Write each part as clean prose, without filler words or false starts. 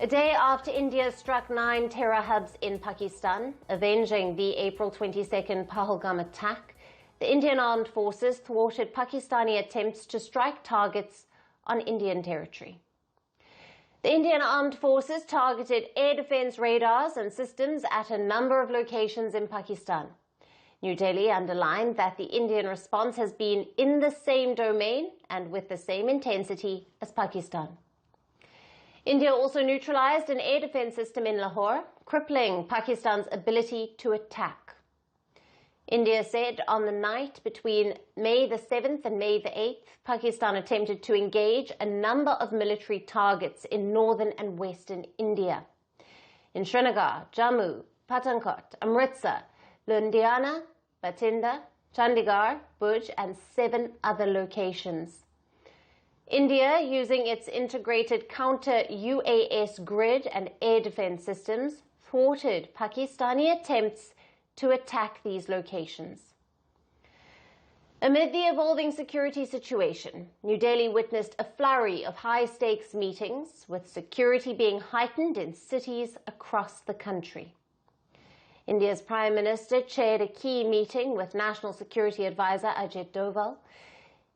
A day after India struck 9 terror hubs in Pakistan, avenging the April 22nd Pahalgam attack, the Indian Armed Forces thwarted Pakistani attempts to strike targets on Indian territory. The Indian Armed Forces targeted air defense radars and systems at a number of locations in Pakistan. New Delhi underlined that the Indian response has been in the same domain and with the same intensity as Pakistan. India also neutralised an air defense system in Lahore, crippling Pakistan's ability to attack. India said on the night between May the 7th and May the 8th, Pakistan attempted to engage a number of military targets in northern and western India. In Srinagar, Jammu, Pathankot, Amritsar, Ludhiana, Bathinda, Chandigarh, Bhuj and 7 other locations. India, using its integrated counter-UAS grid and air defense systems, thwarted Pakistani attempts to attack these locations. Amid the evolving security situation, New Delhi witnessed a flurry of high-stakes meetings, with security being heightened in cities across the country. India's Prime Minister chaired a key meeting with National Security Advisor NSA Doval.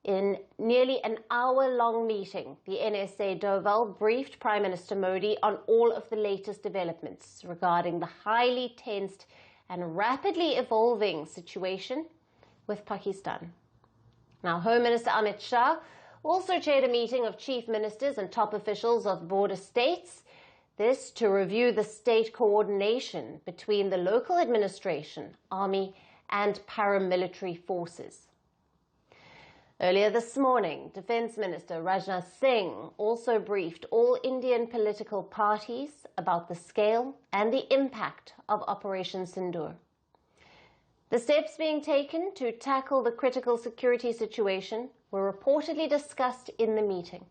In nearly an hour-long meeting, the NSA Doval briefed Prime Minister Modi on all of the latest developments regarding the highly tensed and rapidly evolving situation with Pakistan. Now, Home Minister Amit Shah also chaired a meeting of chief ministers and top officials of border states, this to review the state coordination between the local administration, army and paramilitary forces. Earlier this morning, Defence Minister Rajnath Singh also briefed all Indian political parties about the scale and the impact of Operation Sindoor. The steps being taken to tackle the critical security situation were reportedly discussed in the meeting.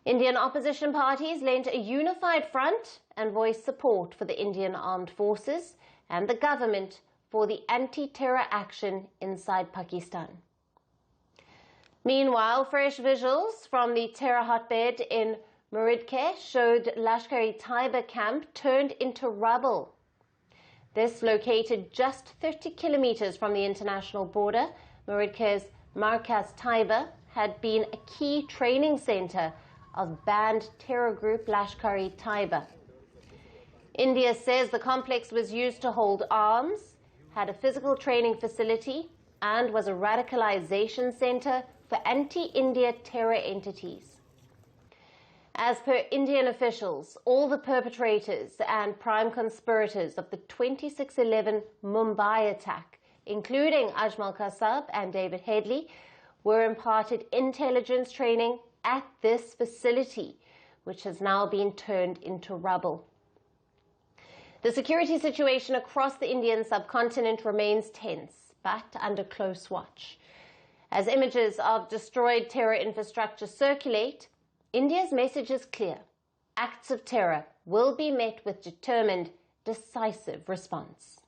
Indian opposition parties lent a unified front and voiced support for the Indian Armed Forces and the government for the anti-terror action inside Pakistan. Meanwhile, fresh visuals from the terror hotbed in Muridke showed Lashkar-e-Taiba camp turned into rubble. This, located just 30 kilometers from the international border, Muridke's Markaz Taiba had been a key training center of banned terror group Lashkar-e-Taiba. India says the complex was used to hold arms, had a physical training facility, and was a radicalization center for anti-India terror entities. As per Indian officials, all the perpetrators and prime conspirators of the 26/11 Mumbai attack, including Ajmal Kasab and David Headley, were imparted intelligence training at this facility, which has now been turned into rubble. The security situation across the Indian subcontinent remains tense, but under close watch. As images of destroyed terror infrastructure circulate, India's message is clear. Acts of terror will be met with determined, decisive response.